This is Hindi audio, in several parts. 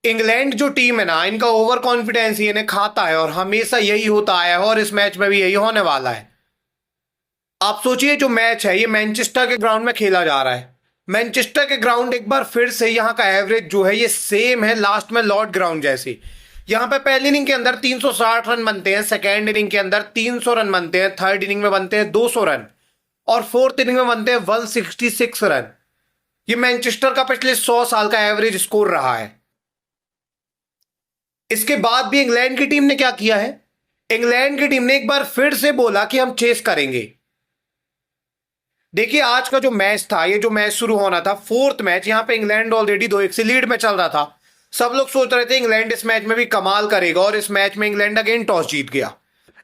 इंग्लैंड जो टीम है ना, इनका ओवर कॉन्फिडेंस ही इन्हें खाता है और हमेशा यही होता आया है और इस मैच में भी यही होने वाला है। आप सोचिए, जो मैच है ये मैनचेस्टर के ग्राउंड में खेला जा रहा है। मैनचेस्टर के ग्राउंड एक बार फिर से यहाँ का एवरेज जो है ये सेम है लास्ट में लॉर्ड ग्राउंड जैसी। यहाँ पे पहली इनिंग के अंदर 360 रन बनते हैं, सेकेंड इनिंग के अंदर 300 रन बनते हैं, थर्ड इनिंग में बनते हैं 200 रन और फोर्थ इनिंग में बनते हैं 166 रन। ये मैनचेस्टर का पिछले 100 साल का एवरेज स्कोर रहा है। इसके बाद भी इंग्लैंड की टीम ने क्या किया है, इंग्लैंड की टीम ने एक बार फिर से बोला कि हम चेस करेंगे। देखिए आज का जो मैच था, ये जो मैच शुरू होना था, फोर्थ मैच, यहां पे इंग्लैंड ऑलरेडी 2-1 से लीड में चल रहा था। सब लोग सोच रहे थे इंग्लैंड इस मैच में भी कमाल करेगा और इस मैच में इंग्लैंड अगेन टॉस जीत गया।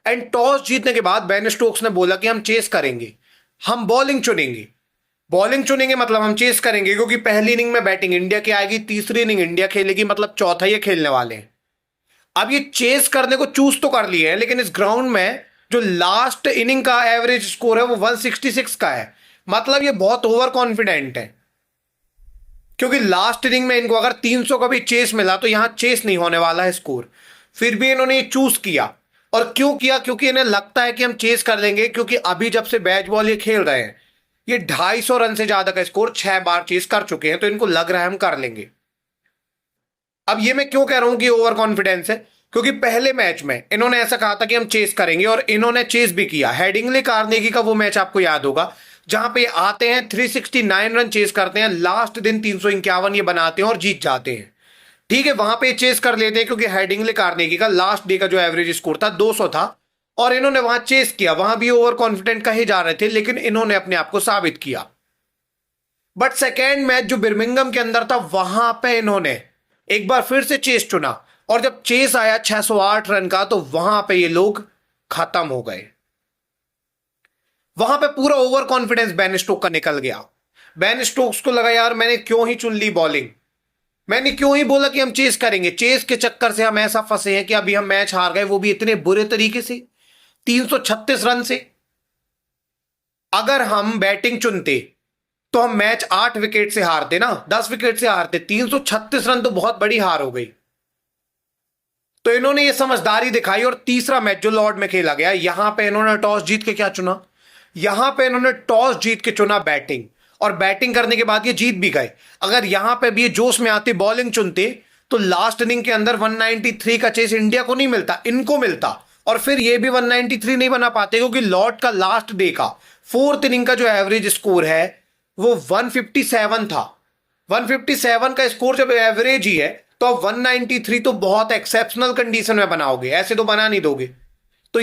एंड टॉस जीतने के बाद बेन स्टोक्स ने बोला कि हम चेस करेंगे, हम बॉलिंग चुनेंगे। बॉलिंग चुनेंगे मतलब हम चेस करेंगे, क्योंकि पहली इनिंग में बैटिंग इंडिया की आएगी, तीसरी इनिंग इंडिया खेलेगी, मतलब चौथा ये खेलने वाले हैं। अब ये चेस करने को चूज तो कर लिए हैं, लेकिन इस ग्राउंड में जो लास्ट इनिंग का एवरेज स्कोर है वो 166 का है। मतलब ये बहुत ओवर कॉन्फिडेंट है, क्योंकि लास्ट इनिंग में इनको अगर 300 का भी चेस मिला तो यहां चेस नहीं होने वाला है स्कोर। फिर भी इन्होंने ये चूज किया। और क्यों किया? क्योंकि इन्हें लगता है कि हम चेस कर लेंगे, क्योंकि अभी जब से बैट बॉल ये खेल रहे हैं ये 250 रन से ज्यादा का स्कोर 6 बार चेस कर चुके हैं, तो इनको लग रहा है हम कर लेंगे। अब ये मैं क्यों कह रहा हूं कि ओवर कॉन्फिडेंस है, क्योंकि पहले मैच में इन्होंने ऐसा कहा था कि हम चेस करेंगे और इन्होंने चेस भी किया। हेडिंगले कार्नेगी का वो मैच आपको याद होगा, जहां पे आते हैं 369 रन चेस करते हैं, लास्ट दिन 351 ये बनाते हैं और जीत जाते हैं। ठीक है, वहां पे चेस कर लेते हैं, क्योंकि हेडिंगले कार्नेगी का लास्ट डे का जो एवरेज स्कोर था 200 था और इन्होंने वहां चेस किया। वहां भी ओवर कॉन्फिडेंट कहे जा रहे थे, लेकिन इन्होंने अपने आप को साबित किया। बट सेकेंड मैच जो बिर्मिंघम के अंदर था, वहां पे इन्होंने एक बार फिर से चेस चुना और जब चेस आया 608 रन का, तो वहां पे ये लोग खत्म हो गए। वहां पे पूरा ओवर कॉन्फिडेंस बेन स्टोक्स का निकल गया। बेन स्टोक्स को लगा यार मैंने क्यों ही चुन ली बॉलिंग, मैंने क्यों ही बोला कि हम चेस करेंगे। चेस के चक्कर से हम ऐसा फंसे हैं कि अभी हम मैच हार गए, वो भी इतने बुरे तरीके से 336 रन से। अगर हम बैटिंग चुनते तो हम मैच 8 विकेट से हारते ना, 10 विकेट से हारते। 336 रन तो बहुत बड़ी हार हो गई। तो इन्होंने ये समझदारी दिखाई और तीसरा मैच जो लॉर्ड में खेला गया, यहां पे इन्होंने टॉस जीत के क्या चुना, यहां पे इन्होंने टॉस जीत के चुना बैटिंग, और बैटिंग करने के बाद ये जीत भी गए। अगर यहां पे भी ये जोश में आते बॉलिंग चुनते तो लास्ट इनिंग के अंदर 193 का चेस इंडिया को नहीं मिलता, इनको मिलता, और फिर ये भी 193 नहीं बना पाते, क्योंकि लॉर्ड का लास्ट डे का फोर्थ इनिंग का जो एवरेज स्कोर है वो 157 था। 157 का स्कोर जब एवरेज ही है तो अब 193 तो बहुत एक्सेप्शनल कंडीशन में बनाओगे, ऐसे तो बना नहीं दोगे। तो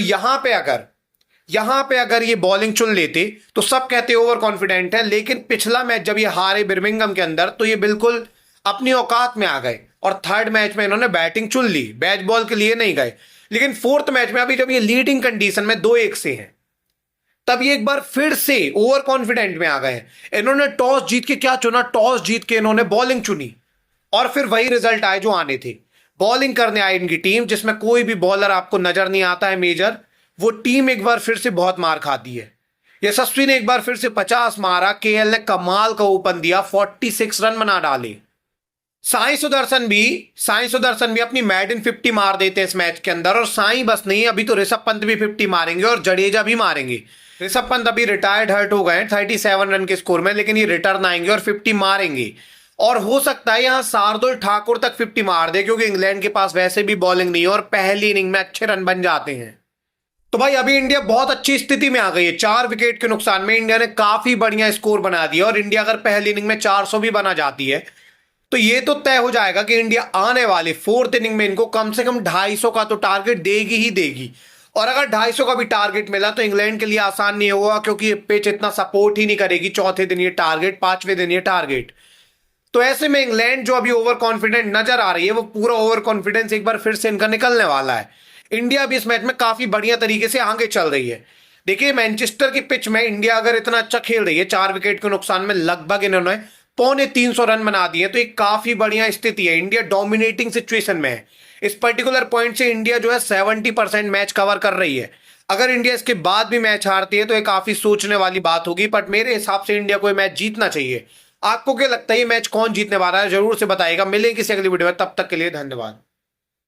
यहां पे अगर ये बॉलिंग चुन लेते तो सब कहते ओवर कॉन्फिडेंट है, लेकिन पिछला मैच जब ये हारे बिर्मिंघम के अंदर तो ये बिल्कुल अपनी औकात में आ गए और थर्ड मैच में इन्होंने बैटिंग चुन ली, बैच बॉल के लिए नहीं गए। लेकिन फोर्थ मैच में अभी जब ये लीडिंग कंडीशन में 2-1 से हैं, तब ये एक बार फिर से ओवर कॉन्फिडेंट में आ गए। इन्होंने टॉस जीत के क्या चुना, टॉस जीत के इन्होंने बॉलिंग चुनी और फिर वही रिजल्ट आए जो आने थे। बॉलिंग करने आई इनकी टीम, जिसमें कोई भी बॉलर आपको नजर नहीं आता है मेजर। वो टीम एक बार फिर से बहुत मार खाती है। यशस्वी ने एक बार फिर से 50 मारा, केएल ने कमाल का ओपन दिया, 46 रन बना डाले। साई सुदर्शन भी अपनी मैडन 50 मार देते हैं इस मैच के अंदर। और साई बस नहीं, अभी तो ऋषभ पंत भी 50 मारेंगे और जडेजा भी मारेंगे। ऋषभ पंत अभी रिटायर्ड हर्ट हो गए 37 रन के स्कोर में, लेकिन ये रिटर्न आएंगे और 50 मारेंगे। और हो सकता है यहां शार्दुल ठाकुर तक 50 मार दे, क्योंकि इंग्लैंड के पास वैसे भी बॉलिंग नहीं है और पहली इनिंग में अच्छे रन बन जाते हैं। तो भाई अभी इंडिया बहुत अच्छी स्थिति में आ गई है। 4 विकेट के नुकसान में इंडिया ने काफी बढ़िया स्कोर बना दिया और इंडिया अगर पहली इनिंग में 400 भी बना जाती है तो ये तो तय हो जाएगा कि इंडिया आने वाली फोर्थ इनिंग में इनको कम से कम 250 का तो टारगेट देगी ही देगी। और अगर 250 का भी टारगेट मिला तो इंग्लैंड के लिए आसान नहीं होगा, क्योंकि पिच इतना सपोर्ट ही नहीं करेगी। चौथे दिन ये टारगेट, 5वें दिन ये टारगेट। तो ऐसे में इंग्लैंड जो अभी ओवर कॉन्फिडेंट नजर आ रही है, वो पूरा ओवर कॉन्फिडेंस एक बार फिर से इनका निकलने वाला है। इंडिया भी इस मैच में काफी बढ़िया तरीके से आगे चल रही है। देखिए मैनचेस्टर की पिच में इंडिया अगर इतना अच्छा खेल रही है, 4 विकेट के नुकसान में लगभग इन्होंने 350 रन बना दिए, तो एक काफी बढ़िया स्थिति है। इंडिया डोमिनेटिंग सिचुएशन में है। इस पर्टिकुलर पॉइंट से इंडिया जो है 70% मैच कवर कर रही है। अगर इंडिया इसके बाद भी मैच हारती है तो ये काफी सोचने वाली बात होगी, बट मेरे हिसाब से इंडिया को मैच जीतना चाहिए। आपको क्या लगता है ये मैच कौन जीतने वाला है, जरूर से बताइएगा। मिलेंगे किसी अगली वीडियो में, तब तक के लिए धन्यवाद।